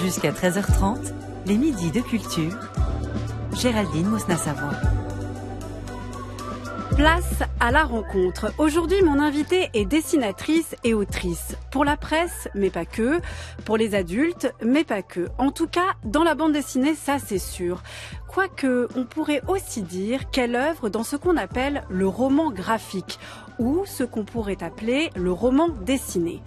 Jusqu'à 13h30, les midis de culture. Géraldine Mosna-Savoie. Place à la rencontre. Aujourd'hui, mon invitée est dessinatrice et autrice. Pour la presse, mais pas que. Pour les adultes, mais pas que. En tout cas, dans la bande dessinée, ça c'est sûr. Quoique, on pourrait aussi dire qu'elle œuvre dans ce qu'on appelle le roman graphique, ou ce qu'on pourrait appeler le roman dessiné.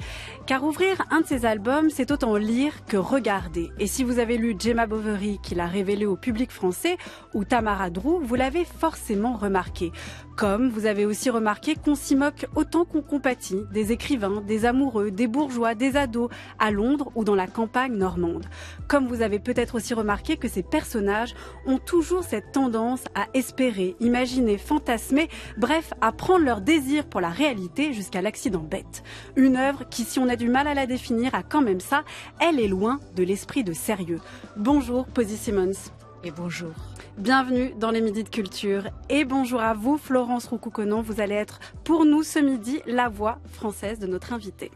Car ouvrir un de ses albums, c'est autant lire que regarder. Et si vous avez lu Gemma Bovary, qui l'a révélé au public français, ou Tamara Drew, vous l'avez forcément remarqué. Comme vous avez aussi remarqué qu'on s'y moque autant qu'on compatit des écrivains, des amoureux, des bourgeois, des ados, à Londres ou dans la campagne normande. Comme vous avez peut-être aussi remarqué que ces personnages ont toujours cette tendance à espérer, imaginer, fantasmer, bref, à prendre leur désir pour la réalité jusqu'à l'accident bête. Une œuvre qui, si on a du mal à la définir, a quand même ça, elle est loin de l'esprit de sérieux. Bonjour, Posy Simmonds. Et bonjour. Bienvenue dans les Midis de Culture. Et bonjour à vous, Florence Roucouconon. Vous allez être pour nous ce midi la voix française de notre invitée.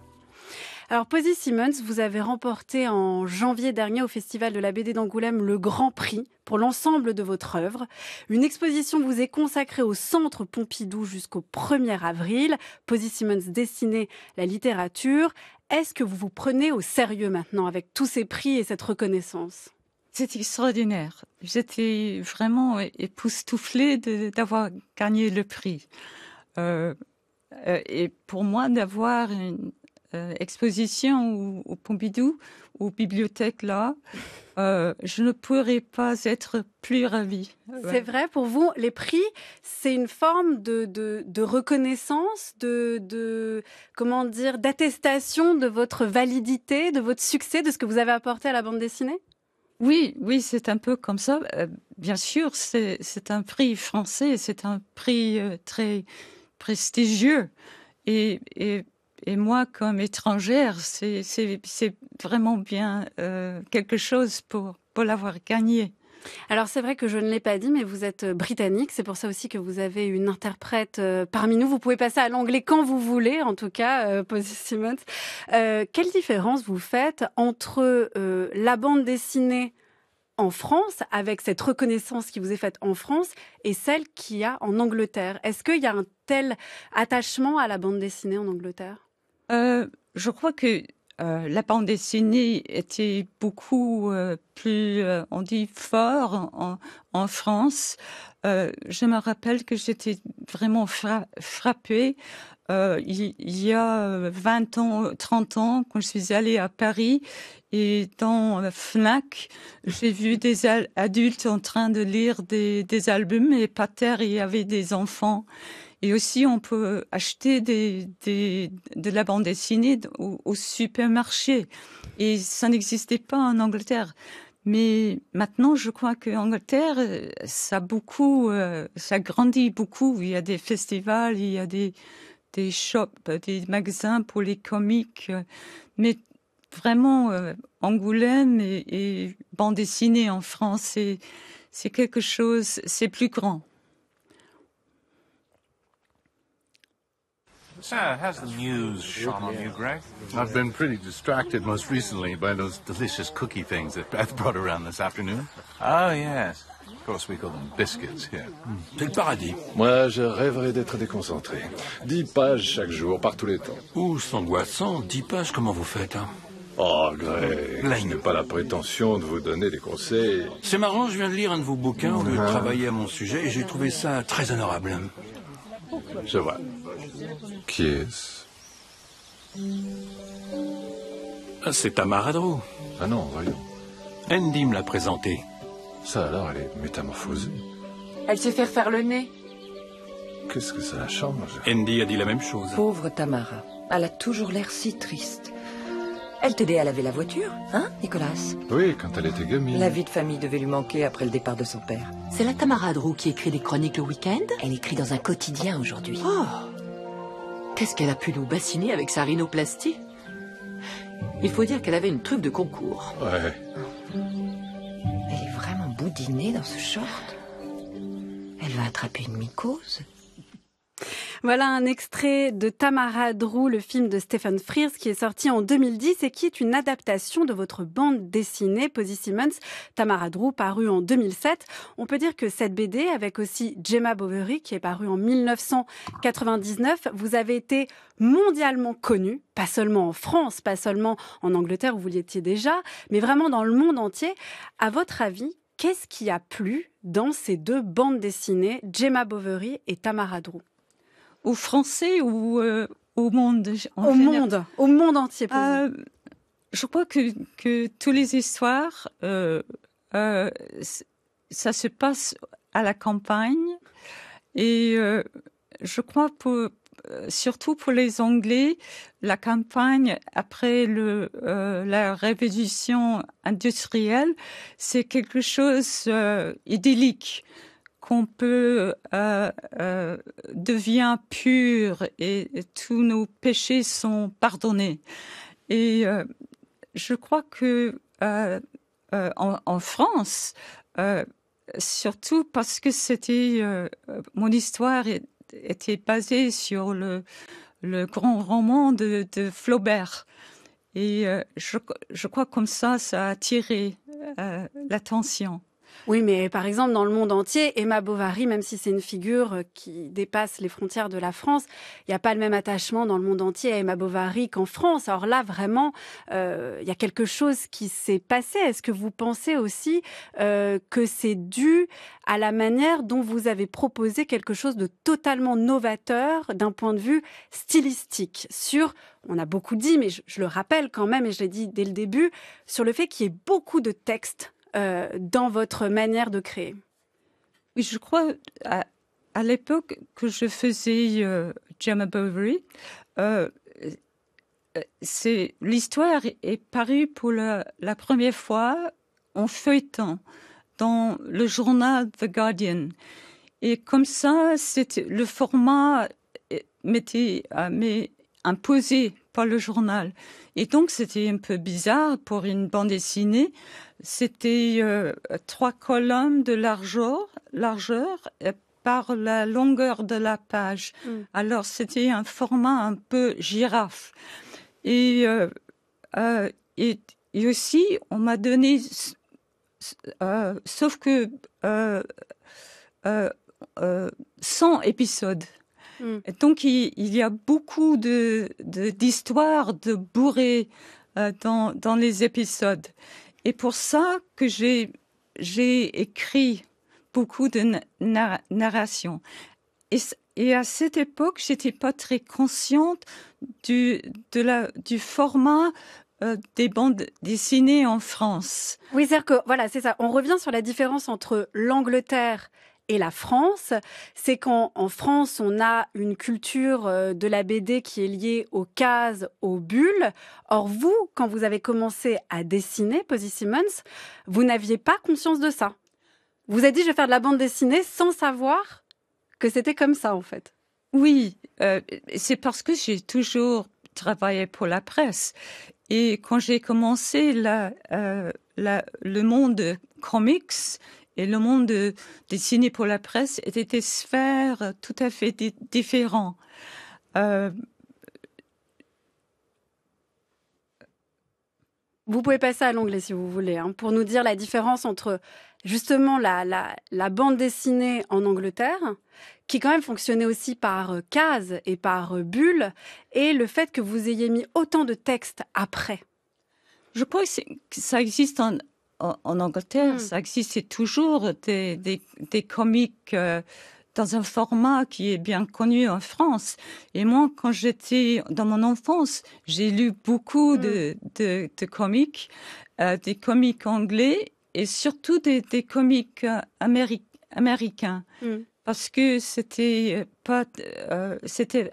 Alors, Posy Simmonds, vous avez remporté en janvier dernier au Festival de la BD d'Angoulême le Grand Prix pour l'ensemble de votre œuvre. Une exposition vous est consacrée au Centre Pompidou jusqu'au 1er avril. Posy Simmonds, dessiner la littérature. Est-ce que vous vous prenez au sérieux maintenant avec tous ces prix et cette reconnaissance ? C'est extraordinaire. J'étais vraiment époustouflée d'avoir gagné le prix. Et pour moi, d'avoir une exposition au Pompidou, aux bibliothèques là, je ne pourrais pas être plus ravie. C'est vrai, pour vous, les prix, c'est une forme de reconnaissance, comment dire, d'attestation de votre validité, de votre succès, de ce que vous avez apporté à la bande dessinée ? Oui, c'est un peu comme ça. Bien sûr, c'est un prix français, c'est un prix très prestigieux. Et moi, comme étrangère, c'est vraiment bien quelque chose pour l'avoir gagné. Alors c'est vrai que je ne l'ai pas dit, mais vous êtes britannique. C'est pour ça aussi que vous avez une interprète parmi nous. Vous pouvez passer à l'anglais quand vous voulez, en tout cas, Posy Simmonds. Quelle différence vous faites entre la bande dessinée en France, avec cette reconnaissance qui vous est faite en France, et celle qu'il y a en Angleterre? Est-ce qu'il y a un tel attachement à la bande dessinée en Angleterre ? Je crois que la bande dessinée était beaucoup plus, on dit, fort en France. Je me rappelle que j'étais vraiment frappée. Il y a 20 ans, 30 ans, quand je suis allée à Paris, et dans Fnac, j'ai vu des adultes en train de lire des albums, et par terre, il y avait des enfants. Et aussi, on peut acheter de la bande dessinée au supermarché. Et ça n'existait pas en Angleterre. Mais maintenant, je crois qu'en Angleterre, ça grandit beaucoup. Il y a des festivals, il y a des shops, des magasins pour les comics. Mais vraiment, Angoulême et bande dessinée en France, c'est quelque chose, c'est plus grand. So, how's the news shone on you, Greg? I've been pretty distracted most recently by those delicious cookie things that Beth brought around this afternoon. Oh, yes. Of course, we call them biscuits here. C'est le paradis. Moi, je rêverais d'être déconcentré. 10 pages chaque jour, par tous les temps. Ouh, c'est angoissant. 10 pages, comment vous faites, hein? Oh, Greg, je n'ai pas la prétention de vous donner des conseils. C'est marrant, je viens de lire un de vos bouquins au lieu de travailler à mon sujet et j'ai trouvé ça très honorable. Je vois. Qui est-ce? C'est Tamara Drew. Ah non, voyons. Andy me l'a présenté. Ça alors, elle est métamorphosée. Elle sait faire le nez. Qu'est-ce que ça la change? Andy a dit la même chose. Pauvre Tamara. Elle a toujours l'air si triste. Elle t'aidait à laver la voiture, hein, Nicolas? Oui, quand elle était gamine. La vie de famille devait lui manquer après le départ de son père. C'est la Tamara Drew qui écrit des chroniques le week-end? Elle écrit dans un quotidien aujourd'hui. Oh! Qu'est-ce qu'elle a pu nous bassiner avec sa rhinoplastie? Il faut dire qu'elle avait une truffe de concours. Ouais. Elle est vraiment boudinée dans ce short. Elle va attraper une mycose. Voilà un extrait de Tamara Drew, le film de Stephen Frears qui est sorti en 2010 et qui est une adaptation de votre bande dessinée Posy Simmonds, Tamara Drew, parue en 2007. On peut dire que cette BD, avec aussi Gemma Bovary, qui est parue en 1999, vous avez été mondialement connue, pas seulement en France, pas seulement en Angleterre où vous y étiez déjà, mais vraiment dans le monde entier. À votre avis, qu'est-ce qui a plu dans ces deux bandes dessinées, Gemma Bovary et Tamara Drew? Aux Français ou au monde Au monde entier. Je crois que toutes les histoires, ça se passe à la campagne et je crois surtout pour les Anglais, la campagne après la révolution industrielle, c'est quelque chose idyllique qu'on peut devient pur et tous nos péchés sont pardonnés. Et je crois que en France, surtout parce que c'était mon histoire était basée sur le grand roman de Flaubert. Et je crois comme ça a attiré l'attention. Oui, mais par exemple, dans le monde entier, Emma Bovary, même si c'est une figure qui dépasse les frontières de la France, il n'y a pas le même attachement dans le monde entier à Emma Bovary qu'en France. Alors là, vraiment, il y a quelque chose qui s'est passé. Est-ce que vous pensez aussi que c'est dû à la manière dont vous avez proposé quelque chose de totalement novateur d'un point de vue stylistique on a beaucoup dit, mais je le rappelle quand même, et je l'ai dit dès le début, sur le fait qu'il y ait beaucoup de textes dans votre manière de créer? Oui, je crois à l'époque que je faisais Gemma Bovary, l'histoire est parue pour la première fois en feuilleton dans le journal The Guardian. Et comme ça, le format m'était imposé par le journal. Et donc, c'était un peu bizarre pour une bande dessinée. C'était 3 colonnes de largeur par la longueur de la page. Alors, c'était un format un peu girafe. Et aussi, on m'a donné... sauf que 100 épisodes. Donc, il y a beaucoup d'histoires de bourrées dans les épisodes. Et pour ça que j'ai écrit beaucoup de narration. Et à cette époque, j'étais pas très consciente du format des bandes dessinées en France. Oui, c'est-à-dire que, voilà, c'est ça. On revient sur la différence entre l'Angleterre et la France. C'est qu'en France, on a une culture de la BD qui est liée aux cases, aux bulles. Or, vous, quand vous avez commencé à dessiner Posy Simmonds, vous n'aviez pas conscience de ça. Vous avez dit, je vais faire de la bande dessinée sans savoir que c'était comme ça, en fait. Oui, c'est parce que j'ai toujours travaillé pour la presse. Et quand j'ai commencé le monde comics et le monde dessiné pour la presse étaient des sphères tout à fait différentes. Vous pouvez passer à l'onglet si vous voulez, hein, pour nous dire la différence entre justement la bande dessinée en Angleterre, qui quand même fonctionnait aussi par cases et par bulles, et le fait que vous ayez mis autant de textes après. Je crois que ça existe en Angleterre, ça existe toujours des comics dans un format qui est bien connu en France. Et moi, quand j'étais dans mon enfance, j'ai lu beaucoup de comics, des comics anglais et surtout des comics américains. Parce que c'était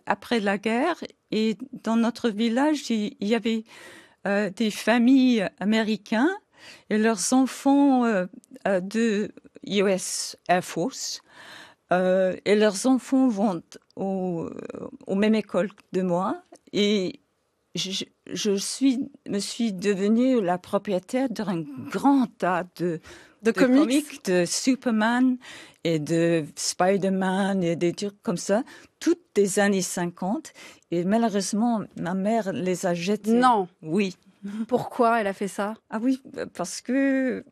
après la guerre et dans notre village, il y avait des familles américaines et leurs enfants de US Air Force. Et leurs enfants vont aux mêmes écoles de moi. Et me suis devenue la propriétaire d'un grand tas de comics, de Superman et de Spider-Man et des trucs comme ça, toutes des années 50. Et malheureusement, ma mère les a jetés. Non. Oui. Pourquoi elle a fait ça? Ah oui, parce que,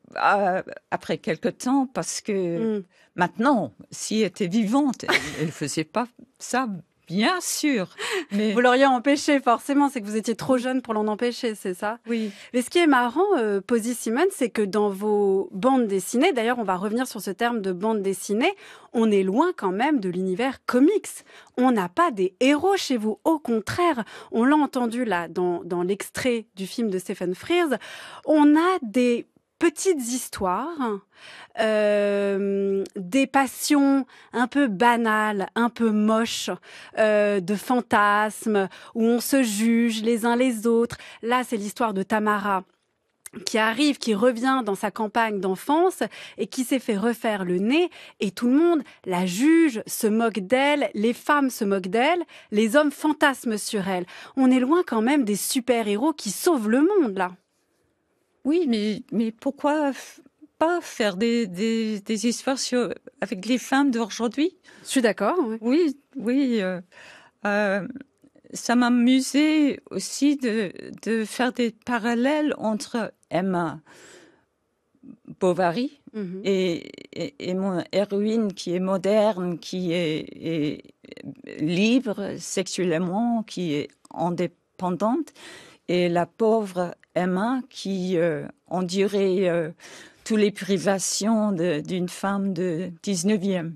après quelque temps, parce que maintenant, si elle était vivante, elle ne faisait pas ça, bien sûr. Mais... Vous l'auriez empêché, forcément, c'est que vous étiez trop jeune pour l'en empêcher, c'est ça? Oui. Mais ce qui est marrant, Posy Simon, c'est que dans vos bandes dessinées, d'ailleurs, on va revenir sur ce terme de bande dessinée, on est loin quand même de l'univers comics. On n'a pas des héros chez vous. Au contraire, on l'a entendu là, dans l'extrait du film de Stephen Frears, on a des petites histoires, des passions un peu banales, un peu moches, de fantasmes, où on se juge les uns les autres. Là, c'est l'histoire de Tamara qui arrive, qui revient dans sa campagne d'enfance et qui s'est fait refaire le nez, et tout le monde la juge, se moque d'elle, les femmes se moquent d'elle, les hommes fantasment sur elle. On est loin quand même des super-héros qui sauvent le monde, là. Oui, mais pourquoi pas faire des histoires avec les femmes d'aujourd'hui? Je suis d'accord. Oui. Ça m'amusait aussi de faire des parallèles entre Emma Bovary et mon héroïne qui est moderne, qui est libre sexuellement, qui est indépendante, et la pauvre Emma qui endurait toutes les privations d'une femme de 19e.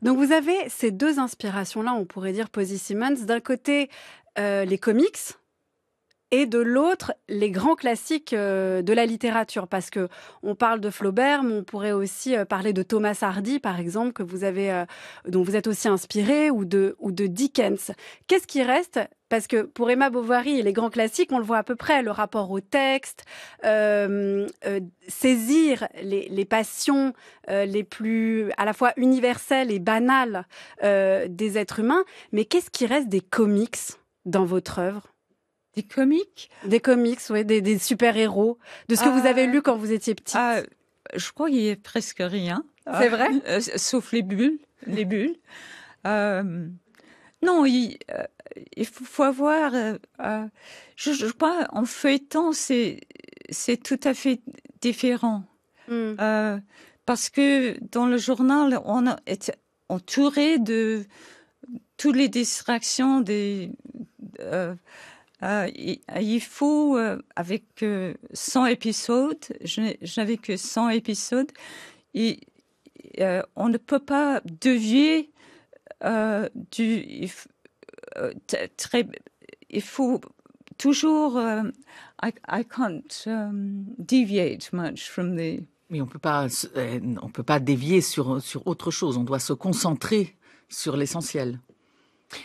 Donc vous avez ces deux inspirations-là, on pourrait dire, Posy Simmonds. D'un côté, les comics, et de l'autre, les grands classiques de la littérature. Parce que on parle de Flaubert, mais on pourrait aussi parler de Thomas Hardy, par exemple, que vous avez, dont vous êtes aussi inspiré, ou de Dickens. Qu'est-ce qui reste? Parce que pour Emma Bovary et les grands classiques, on le voit à peu près, le rapport au texte, saisir les passions les plus à la fois universelles et banales des êtres humains. Mais qu'est-ce qui reste des comics dans votre œuvre? Des comics? Des comics, oui, des super-héros, de ce que vous avez lu quand vous étiez petite. Je crois qu'il y a presque rien. C'est vrai? Sauf les bulles. Non, il faut avoir... je crois, en feuilletant, c'est tout à fait différent. Parce que dans le journal, on est entouré de toutes les distractions il faut, avec 100 épisodes, je n'avais que 100 épisodes, et on ne peut pas dévier il faut toujours I can't deviate much from the... Mais on peut pas dévier sur autre chose, on doit se concentrer sur l'essentiel.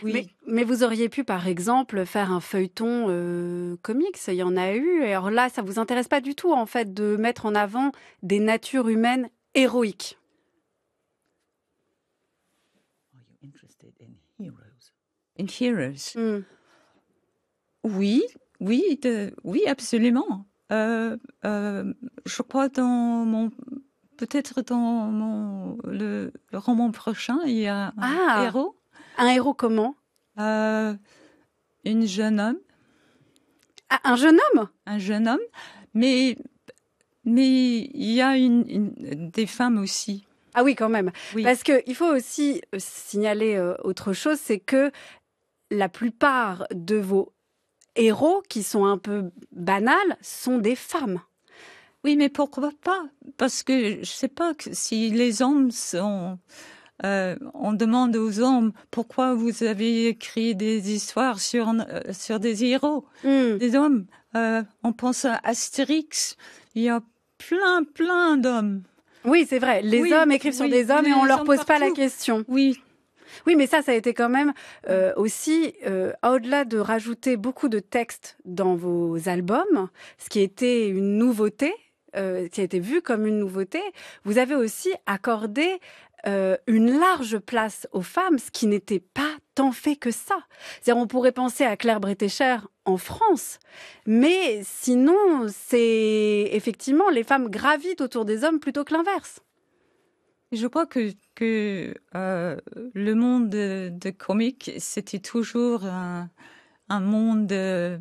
Oui. Mais vous auriez pu, par exemple, faire un feuilleton comics, il y en a eu. Et alors là, ça vous intéresse pas du tout, en fait, de mettre en avant des natures humaines héroïques. In heroes. Oui, absolument. Je crois peut-être dans le roman prochain, il y a un héros. Un héros comment? Un jeune homme. Ah, un jeune homme? Un jeune homme, mais il y a des femmes aussi. Ah oui, quand même. Oui. Parce qu'il faut aussi signaler autre chose, c'est que la plupart de vos héros, qui sont un peu banals, sont des femmes. Oui, mais pourquoi pas? Parce que je sais pas si les hommes sont... on demande aux hommes pourquoi vous avez écrit des histoires sur des héros, des hommes. On pense à Astérix, il y a plein d'hommes. Oui, c'est vrai. Les hommes écrivent sur des hommes et on leur pose pas la question. Oui, mais ça a été quand même aussi, au-delà de rajouter beaucoup de textes dans vos albums, ce qui était une nouveauté, qui a été vu comme une nouveauté, vous avez aussi accordé une large place aux femmes, ce qui n'était pas tant fait que ça. C'est-à-dire, on pourrait penser à Claire Bretécher en France, mais sinon, c'est effectivement les femmes gravitent autour des hommes plutôt que l'inverse. Je crois que le monde de comique, c'était toujours un monde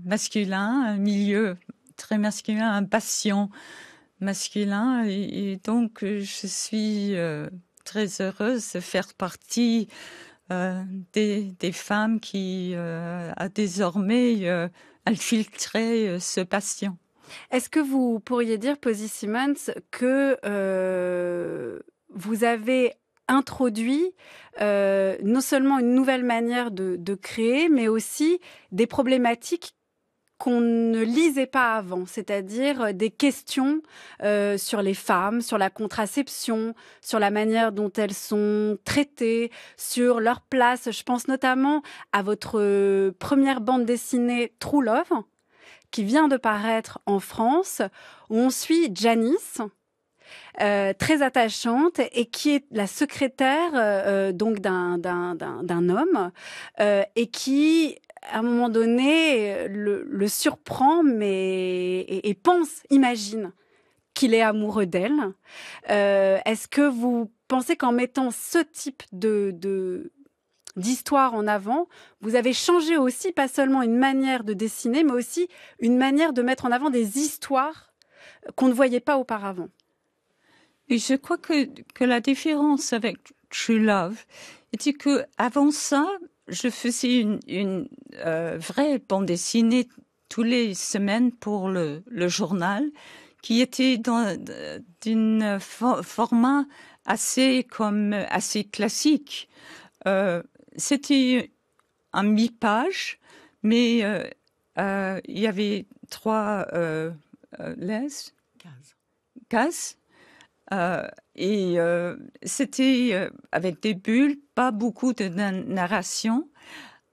masculin, un milieu très masculin, un bastion masculin. Et donc, je suis très heureuse de faire partie des femmes qui a désormais infiltré ce bastion. Est-ce que vous pourriez dire, Posy Simmonds, que vous avez introduit non seulement une nouvelle manière de créer, mais aussi des problématiques qu'on ne lisait pas avant, c'est-à-dire des questions sur les femmes, sur la contraception, sur la manière dont elles sont traitées, sur leur place. Je pense notamment à votre première bande dessinée True Love, qui vient de paraître en France, où on suit Janice, très attachante, et qui est la secrétaire donc d'un homme, et qui, à un moment donné, le surprend, et imagine qu'il est amoureux d'elle. Est-ce que vous pensez qu'en mettant ce type d'histoire en avant, vous avez changé aussi, pas seulement une manière de dessiner, mais aussi une manière de mettre en avant des histoires qu'on ne voyait pas auparavant? Et je crois que la différence avec True Love était que avant ça, je faisais une vraie bande dessinée tous les semaines pour le journal, qui était d'un format assez classique. C'était un mi-page, mais il y avait 3 cases. Et c'était avec des bulles, pas beaucoup de narration.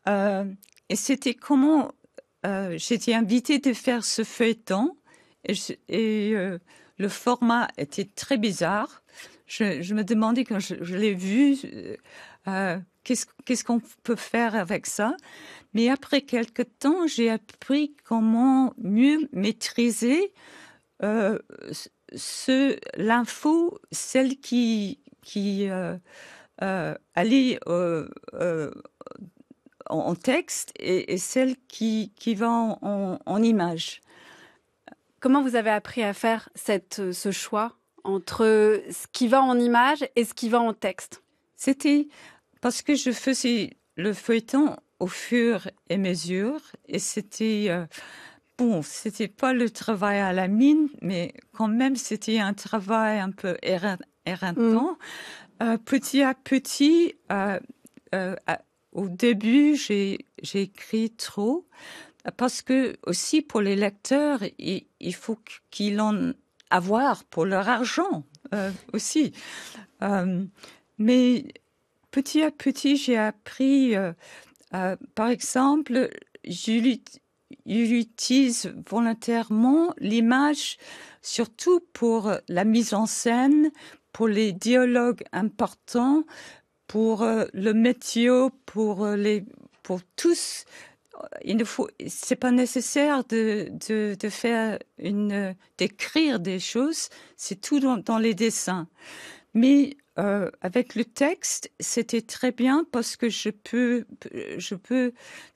Et c'était comment j'étais invitée de faire ce feuilleton. Et le format était très bizarre. Je me demandais quand je l'ai vu, qu'est-ce qu'on peut faire avec ça. Mais après quelque temps, j'ai appris comment mieux maîtriser l'info, celle qui allait en texte et celle qui va en image. Comment vous avez appris à faire ce choix entre ce qui va en image et ce qui va en texte? C'était parce que je faisais le feuilleton au fur et à mesure, et c'était c'était pas le travail à la mine, mais quand même c'était un travail un peu éreintant. Petit à petit, au début, j'ai écrit trop, parce que aussi pour les lecteurs, il faut qu'ils en avoir pour leur argent aussi. Mais petit à petit, j'ai appris, par exemple, j'utilise volontairement l'image, surtout pour la mise en scène, pour les dialogues importants, pour le météo, pour tous. C'est pas nécessaire de faire d'écrire des choses, c'est tout dans les dessins. Mais avec le texte, c'était très bien parce que je peux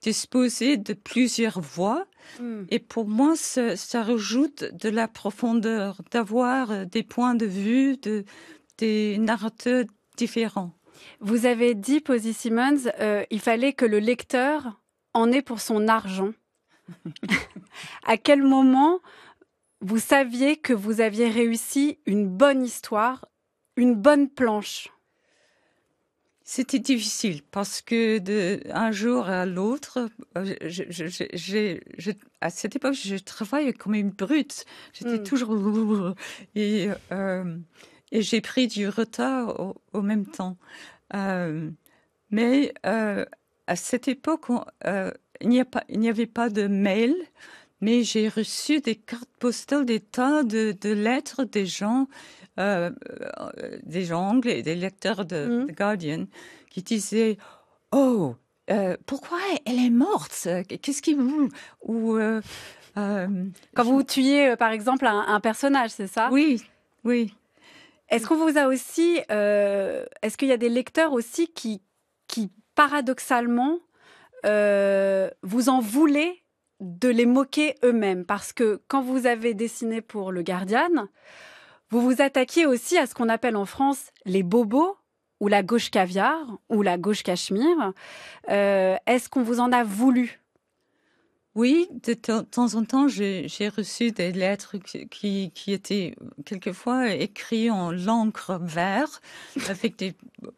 disposer de plusieurs voix. Et pour moi, ça rajoute de la profondeur, d'avoir des points de vue, des narrateurs différents. Vous avez dit, Posy Simmonds, il fallait que le lecteur en ait pour son argent. À quel moment vous saviez que vous aviez réussi une bonne histoire, une bonne planche? C'était difficile parce que d'un jour à l'autre, à cette époque, je travaillais comme une brute. J'étais toujours... Et j'ai pris du retard au même temps. Mais à cette époque, il n'y avait pas de mail. mais j'ai reçu des cartes postales, des tas de lettres des gens anglais, des lecteurs de The Guardian, qui disaient « Oh, pourquoi elle est morte? Qu'est-ce qui vous... » ou Quand vous tuiez, par exemple, un personnage, c'est ça? Oui, oui. Est-ce qu'on vous a aussi... est-ce qu'il y a des lecteurs aussi qui paradoxalement, vous en voulez de les moquer eux-mêmes? Parce que quand vous avez dessiné pour Le Guardian, vous vous attaquiez aussi à ce qu'on appelle en France les bobos, ou la gauche caviar, ou la gauche cachemire. Est-ce qu'on vous en a voulu? Oui, de temps en temps, j'ai reçu des lettres qui étaient quelquefois écrites en l'encre vert, avec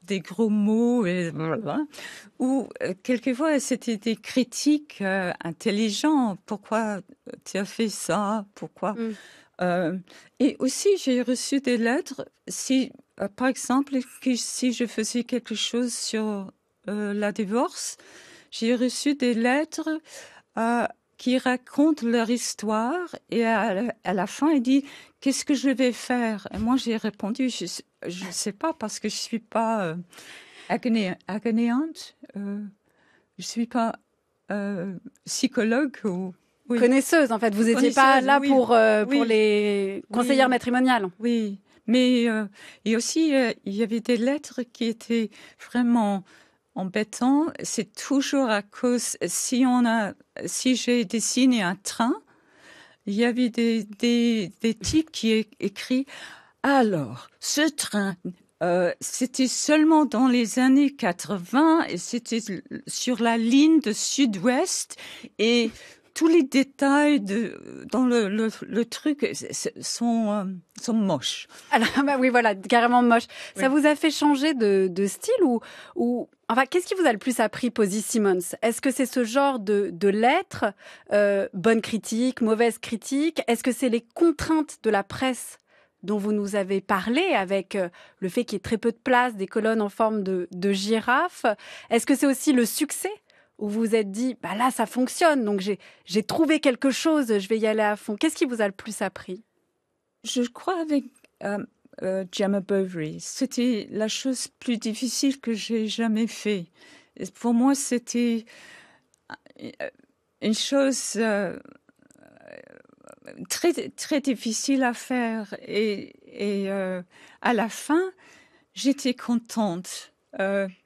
des gros mots, et voilà. Ou quelquefois, c'était des critiques intelligentes. Pourquoi tu as fait ça? Pourquoi? Et aussi, j'ai reçu des lettres, par exemple, si je faisais quelque chose sur la divorce, j'ai reçu des lettres qui racontent leur histoire, et à la fin, il dit « Qu'est-ce que je vais faire ?» Et moi, j'ai répondu « Je ne sais pas, parce que je ne suis pas agoniante, je ne suis pas psychologue ou... » Oui. Connaisseuse, en fait. Vous n'étiez pas là pour les conseillères matrimoniales. Oui, mais et aussi, il y avait des lettres qui étaient vraiment embêtantes. C'est toujours à cause... Si j'ai dessiné un train, il y avait des types qui écrit « Alors, ce train... » c'était seulement dans les années 80 et c'était sur la ligne de sud-ouest et tous les détails dans le truc sont moches. Alors, oui, voilà, carrément moches. Oui. Ça vous a fait changer de style ou enfin, qu'est-ce qui vous a le plus appris, Posy Simmonds? Est-ce que c'est ce genre de lettres, bonne critique, mauvaise critique? Est-ce que c'est les contraintes de la presse dont vous nous avez parlé, avec le fait qu'il y ait très peu de place, des colonnes en forme de girafe? Est-ce que c'est aussi le succès, où vous vous êtes dit, bah là, ça fonctionne, donc j'ai trouvé quelque chose, je vais y aller à fond? Qu'est-ce qui vous a le plus appris? Je crois avec Gemma Bovary, c'était la chose plus difficile que j'ai jamais fait. Pour moi, c'était une chose très, très difficile à faire. Et à la fin, j'étais contente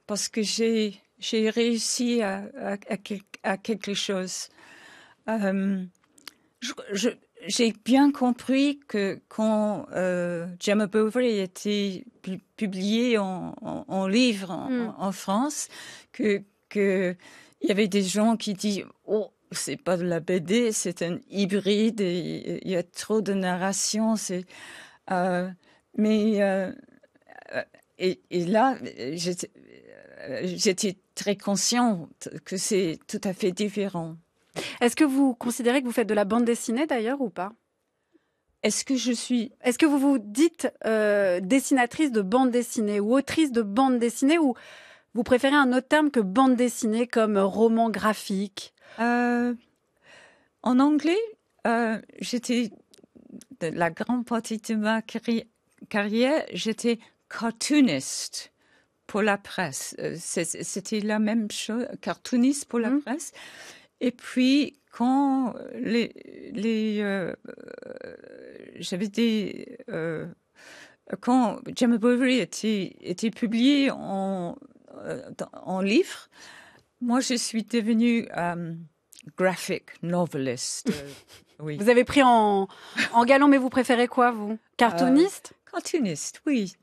parce que j'ai réussi à quelque chose. J'ai bien compris que quand Gemma Bovary a été publiée en livre en France, que il y avait des gens qui disent « Oh, c'est pas de la BD, c'est un hybride, et il y a trop de narration. » Mais là, j'étais très consciente que c'est tout à fait différent. Est-ce que vous considérez que vous faites de la bande dessinée d'ailleurs ou pas? Est-ce que vous vous dites dessinatrice de bande dessinée ou autrice de bande dessinée, ou vous préférez un autre terme que bande dessinée, comme roman graphique? En anglais, j'étais, la grande partie de ma carrière, j'étais cartooniste pour la presse. C'était la même chose, cartooniste pour la presse. Et puis, quand quand Gemma Bovary était publiée en livre, moi, je suis devenue graphic novelist. Oui. Vous avez pris en galon, mais vous préférez quoi, vous? Cartooniste? Cartooniste, oui.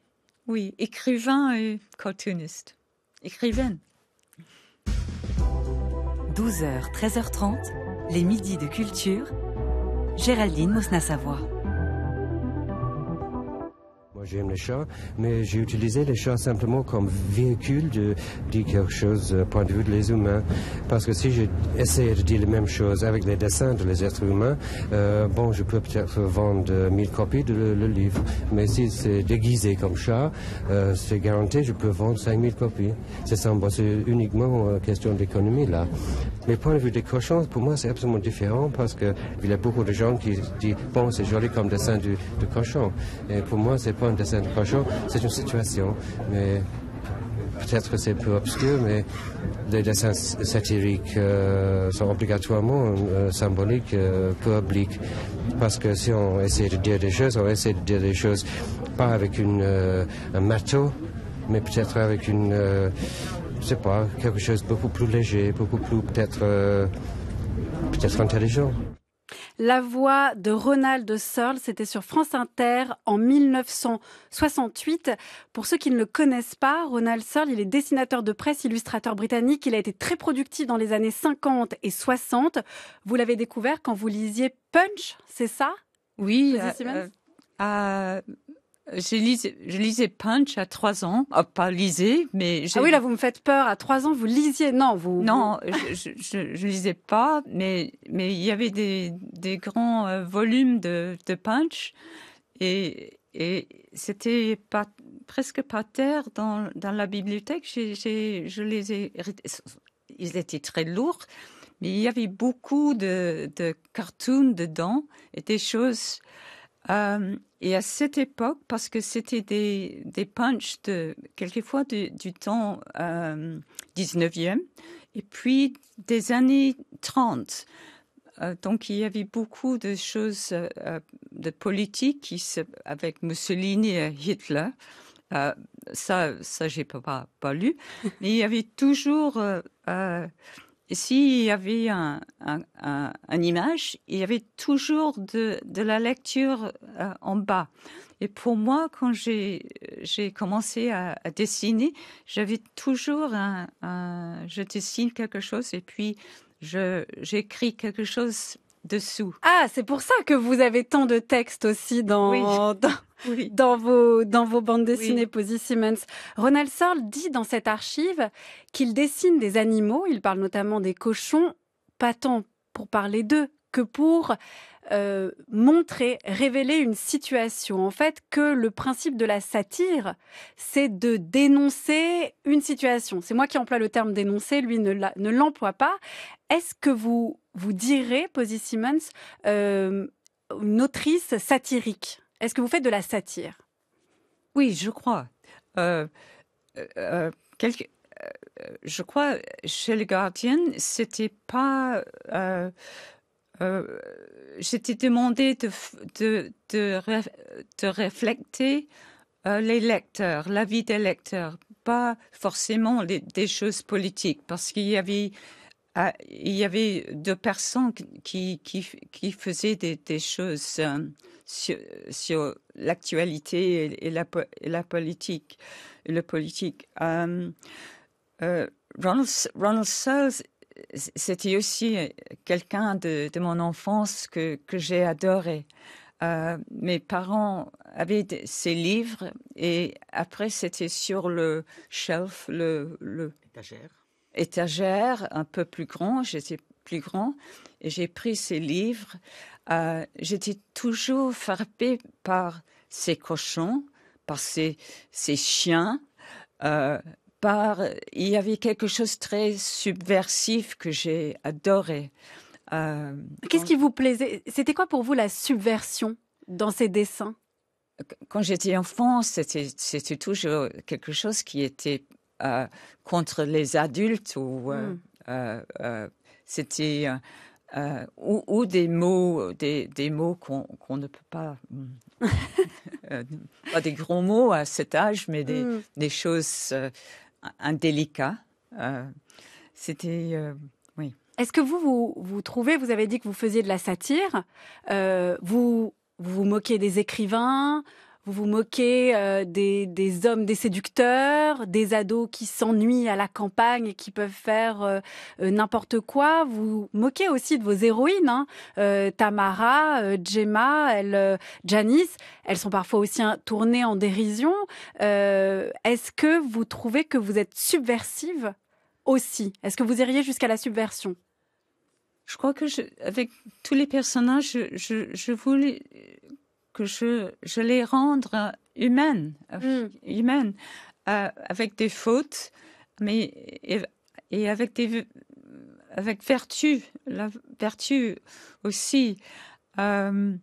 Oui, écrivain et cartooniste. Écrivaine. 12h, 13h30, les midis de culture. Géraldine Mosna-Savoie. Moi, j'aime les chats, mais j'ai utilisé les chats simplement comme véhicule de dire quelque chose du point de vue des humains. Parce que si j'essaie de dire les mêmes choses avec les dessins des êtres humains, je peux peut-être vendre 1000 copies de le livre. Mais si c'est déguisé comme chat, c'est garanti, je peux vendre 5000 copies. C'est ça, c'est uniquement une question d'économie, là. Mais point de vue des cochons, pour moi, c'est absolument différent parce qu'il y a beaucoup de gens qui disent, bon, c'est joli comme dessin de cochon. Et pour moi, c'est pas un dessin de cochon, c'est une situation. Mais peut-être que c'est peu obscur, mais les dessins satiriques sont obligatoirement symboliques, peu obliques. Parce que si on essaie de dire des choses, on essaie de dire des choses pas avec un marteau, mais peut-être avec je sais pas, quelque chose de beaucoup plus léger, beaucoup plus peut-être intelligent. La voix de Ronald Searle, c'était sur France Inter en 1968. Pour ceux qui ne le connaissent pas, Ronald Searle, il est dessinateur de presse, illustrateur britannique. Il a été très productif dans les années 50 et 60. Vous l'avez découvert quand vous lisiez Punch, c'est ça? Oui, je lisais Punch à 3 ans. Pas lisais, mais... Ah oui, là, vous me faites peur. À 3 ans, vous lisiez? Non, Non, je lisais pas, mais il y avait des grands volumes de Punch. Et c'était presque par terre dans la bibliothèque. Je les ai... Ils étaient très lourds, mais il y avait beaucoup de cartoons dedans et des choses... et à cette époque, parce que c'était des punchs quelquefois du temps 19e et puis des années 30. Donc il y avait beaucoup de choses de politique avec Mussolini et Hitler. Ça j'ai pas lu. Mais il y avait toujours... s'il y avait une image, il y avait toujours de la lecture en bas. Et pour moi, quand j'ai commencé à dessiner, j'avais toujours je dessine quelque chose et puis j'écris quelque chose dessous. Ah, c'est pour ça que vous avez tant de textes aussi dans vos bandes dessinées, Posy Simmonds. Ronald Searle dit dans cette archive qu'il dessine des animaux, il parle notamment des cochons, pas tant pour parler d'eux que pour montrer, révéler une situation. En fait, que le principe de la satire, c'est de dénoncer une situation. C'est moi qui emploie le terme dénoncer, lui ne l'emploie pas. Est-ce que vous direz, Posy Simmonds, une autrice satirique? Est-ce que vous faites de la satire? Oui, je crois. Je crois, chez le Guardian, c'était pas... j'étais demandé de refléter les lecteurs, la vie des lecteurs, pas forcément des choses politiques, parce qu'il y avait 2 personnes qui faisaient des choses sur l'actualité et la politique. Et le politique. Ronald Searle, c'était aussi quelqu'un de mon enfance que j'ai adoré. Mes parents avaient ces livres et après c'était sur le shelf, le étagère un peu plus grand. J'étais plus grand et j'ai pris ces livres. J'étais toujours frappée par ces cochons, par ces chiens. Il y avait quelque chose de très subversif que j'ai adoré. Qu'est-ce qui vous plaisait? C'était quoi pour vous la subversion dans ces dessins? Quand j'étais enfant, c'était toujours quelque chose qui était contre les adultes ou c'était ou des mots qu'on ne peut pas pas des gros mots à cet âge, mais des choses indélicates. C'était oui. Est-ce que vous trouvez, vous avez dit que vous faisiez de la satire, vous moquez des écrivains, Vous vous moquez des hommes, des séducteurs, des ados qui s'ennuient à la campagne et qui peuvent faire n'importe quoi. Vous moquez aussi de vos héroïnes, hein. Tamara, Gemma, Janice. Elles sont parfois aussi tournées en dérision. Est-ce que vous trouvez que vous êtes subversive aussi? Est-ce que vous iriez jusqu'à la subversion? Je crois que avec tous les personnages, je voulais que je les rendre humaines, avec des fautes, mais et avec vertu, la vertu aussi. Je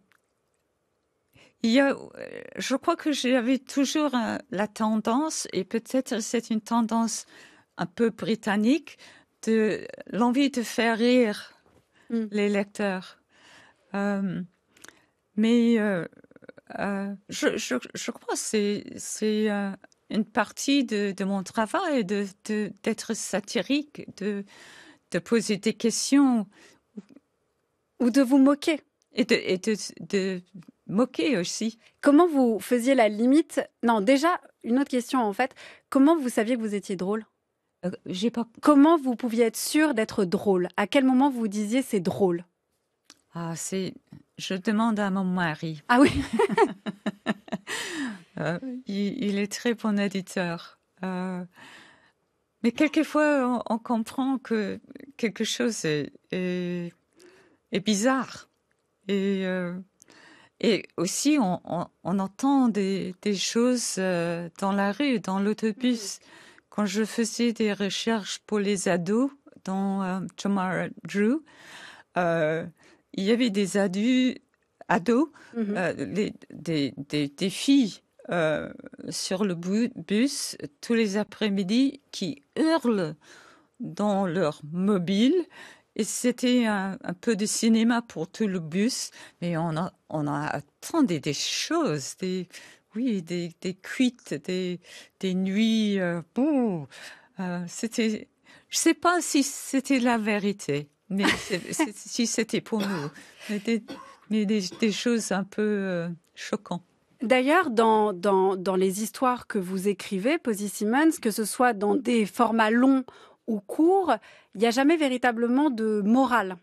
crois que j'avais toujours la tendance, et peut-être c'est une tendance un peu britannique, de l'envie de faire rire les lecteurs. Mais je crois que c'est une partie de mon travail d'être satirique, de poser des questions. Ou de vous moquer. Et de moquer aussi. Comment vous faisiez la limite? Non, déjà, une autre question en fait. Comment vous saviez que vous étiez drôle? Comment vous pouviez être sûr d'être drôle? À quel moment vous disiez c'est drôle? Je demande à mon mari. Ah oui. Il est très bon éditeur. Mais quelquefois, on comprend que quelque chose est bizarre. Et aussi, on entend des choses dans la rue, dans l'autobus. Quand je faisais des recherches pour les ados dans Tamara Drew, il y avait des ados, des filles sur le bus tous les après-midi qui hurlent dans leur mobile. Et c'était un peu de cinéma pour tout le bus, mais on a attendu des choses, des cuites, des nuits. C'était, je sais pas si c'était la vérité, mais si c'était pour nous, mais des choses un peu choquantes. D'ailleurs, dans les histoires que vous écrivez, Posy Simmonds, que ce soit dans des formats longs ou courts, il n'y a jamais véritablement de morale.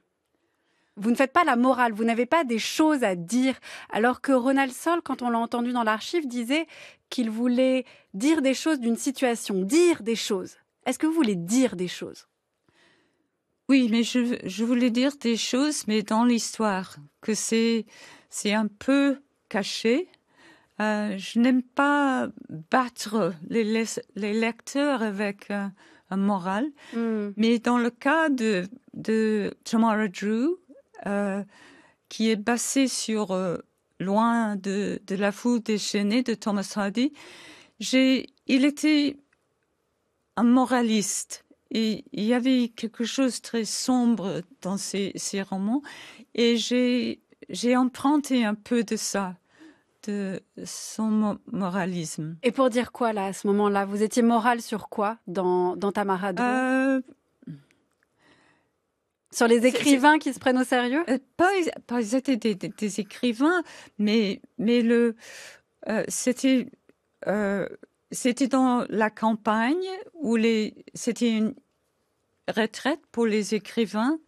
Vous ne faites pas la morale, vous n'avez pas des choses à dire. Alors que Ronald Searle, quand on l'a entendu dans l'archive, disait qu'il voulait dire des choses d'une situation, dire des choses. Est-ce que vous voulez dire des choses? Oui, mais je voulais dire des choses, mais dans l'histoire, que c'est un peu caché. Je n'aime pas battre les lecteurs avec un moral, mais dans le cas de Tamara Drew, qui est basé sur Loin de la foule déchaînée de Thomas Hardy, il était un moraliste. Et il y avait quelque chose de très sombre dans ces romans, et j'ai emprunté un peu de ça, de son moralisme. Et pour dire quoi, là, à ce moment-là? Vous étiez moral sur quoi dans Tamara Drew? Sur les écrivains qui se prennent au sérieux? Pas ils étaient des écrivains, mais c'était dans la campagne où c'était une retraite pour les écrivains,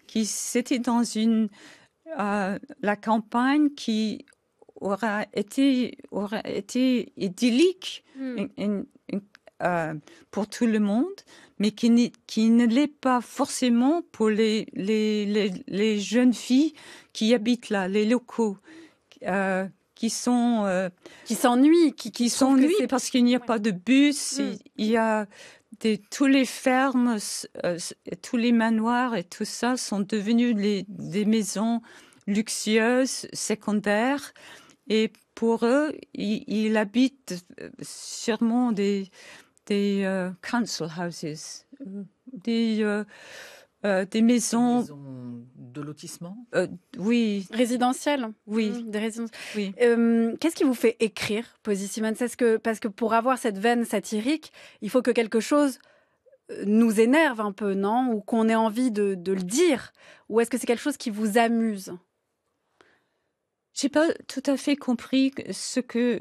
c'était dans la campagne qui aurait été idyllique pour tout le monde, mais qui ne l'est pas forcément pour les jeunes filles qui habitent là, les locaux, qui s'ennuient, parce qu'il n'y a pas de bus, il y a tous les fermes, tous les manoirs et tout ça sont devenus des maisons luxueuses, secondaires, et pour eux, ils habitent sûrement des council houses, des maisons de lotissement. Oui. Résidentielles. Oui. Des résidences. Oui. Qu'est-ce qui vous fait écrire, Posy Simmonds? Parce que pour avoir cette veine satirique, il faut que quelque chose nous énerve un peu, non? Ou qu'on ait envie de le dire? Ou est-ce que c'est quelque chose qui vous amuse? J'ai pas tout à fait compris ce que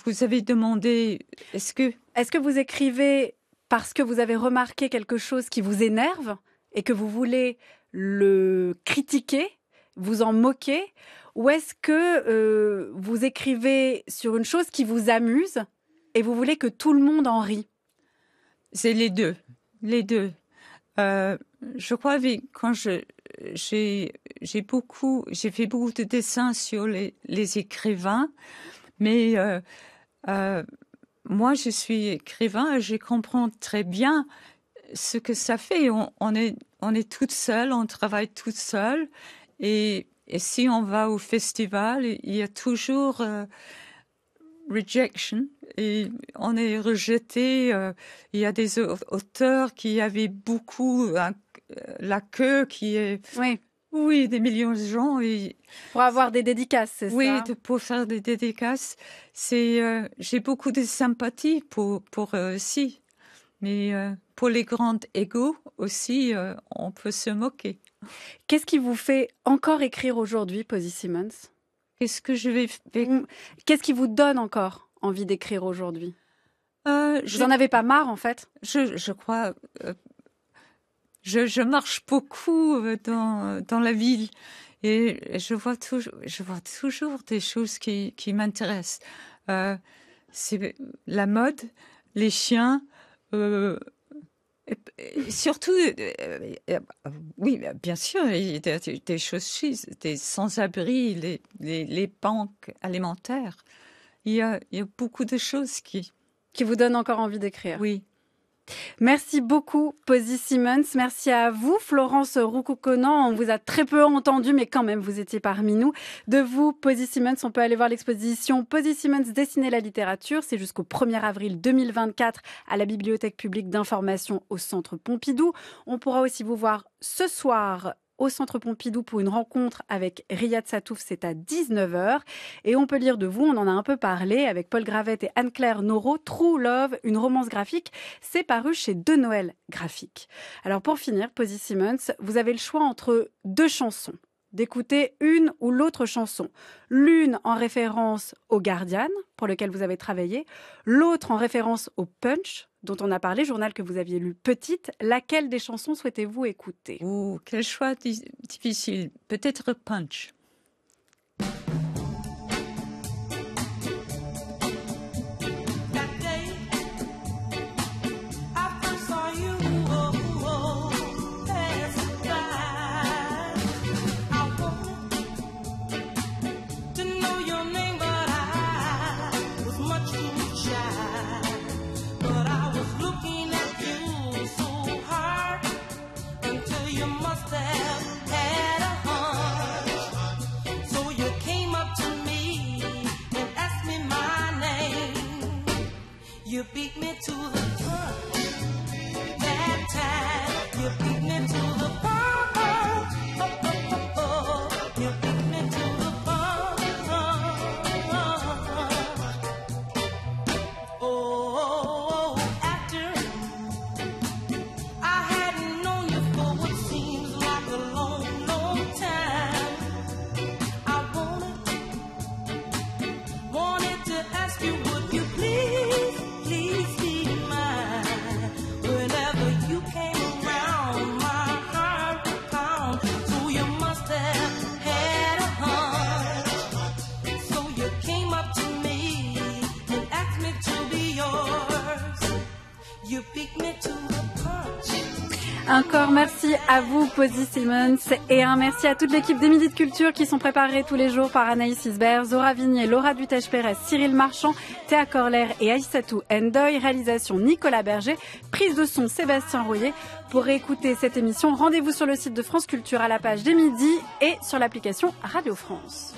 vous avez demandé, est-ce que vous écrivez parce que vous avez remarqué quelque chose qui vous énerve et que vous voulez le critiquer, vous en moquer, ou est-ce que vous écrivez sur une chose qui vous amuse et vous voulez que tout le monde en rit? C'est les deux. Je crois que quand j'ai fait beaucoup de dessins sur les écrivains, mais moi je suis écrivain et je comprends très bien ce que ça fait. On est toute seule, on travaille toute seule, et si on va au festival, il y a toujours rejection, et on est rejeté. Il y a des auteurs qui avaient beaucoup la queue qui est... Oui, des millions de gens. Et... Pour avoir des dédicaces, c'est ça? Oui, pour faire des dédicaces. J'ai beaucoup de sympathie pour eux aussi. Mais pour les grands égos aussi, on peut se moquer. Qu'est-ce qui vous fait encore écrire aujourd'hui, Posy Simmonds? Qu'est-ce que je vais faire? Qu'est-ce qui vous donne encore envie d'écrire aujourd'hui? Vous en avez pas marre, en fait? Je crois... Je marche beaucoup dans la ville et je vois toujours des choses qui m'intéressent. C'est la mode, les chiens, surtout, oui, bien sûr, il y a des choses, des sans-abri, les banques alimentaires. Il y a beaucoup de choses qui vous donnent encore envie d'écrire. Oui. Merci beaucoup, Posy Simmonds. Merci à vous, Florence Roucouconan. On vous a très peu entendu, mais quand même, vous étiez parmi nous. De vous, Posy Simmonds, on peut aller voir l'exposition Posy Simmonds dessiner la littérature. C'est jusqu'au 1er avril 2024 à la Bibliothèque publique d'information au Centre Pompidou. On pourra aussi vous voir ce soir au Centre Pompidou pour une rencontre avec Riyad Satouf, c'est à 19h. Et on peut lire de vous, on en a un peu parlé, avec Paul Gravette et Anne-Claire Noro, True Love, une romance graphique. C'est paru chez De Noël Graphique. Alors pour finir, Posy Simmonds, vous avez le choix entre deux chansons, d'écouter une ou l'autre chanson. L'une en référence au Guardian, pour lequel vous avez travaillé, l'autre en référence au Punch, dont on a parlé, journal que vous aviez lu petite. Laquelle des chansons souhaitez-vous écouter? Oh, quel choix difficile. Peut-être Punch. You beat me to the punch that time. You beat me to the punch. You beat me to the punch. Oh, after I hadn't known you for what seems like a long, long time, I wanted to ask you, would you please be mine whenever you came around? My heart would pound, so you must have had a hunch. So you came up to me and asked me to be yours. You beat me to the punch. Encore merci à vous, Posy Simmonds, et un merci à toute l'équipe des Midis de Culture qui sont préparés tous les jours par Anaïs Isbert, Zora Vignier, Laura Dutèche-Pérez, Cyril Marchand, Théa Corler et Aïssatou Ndoye. Réalisation Nicolas Berger, prise de son Sébastien Royer. Pour réécouter cette émission, rendez-vous sur le site de France Culture à la page des Midis et sur l'application Radio France.